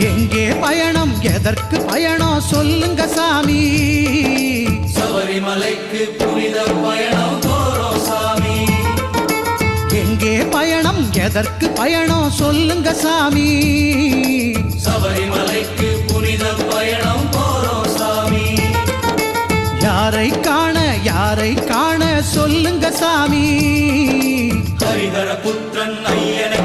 எங்கே பயணம் எதற்கு பயணம் சொல்லுங்க சாமி சபரிமலைக்கு புனித பயணம் போறோம் சாமி எங்கே பயணம் எதற்கு பயணம் சொல்லுங்க சாமி சபரிமலைக்கு புனித பயணம் போறோம் சாமி யாரை காண சொல்லுங்க சாமி ஹரிஹர புத்திரன் ஐயனை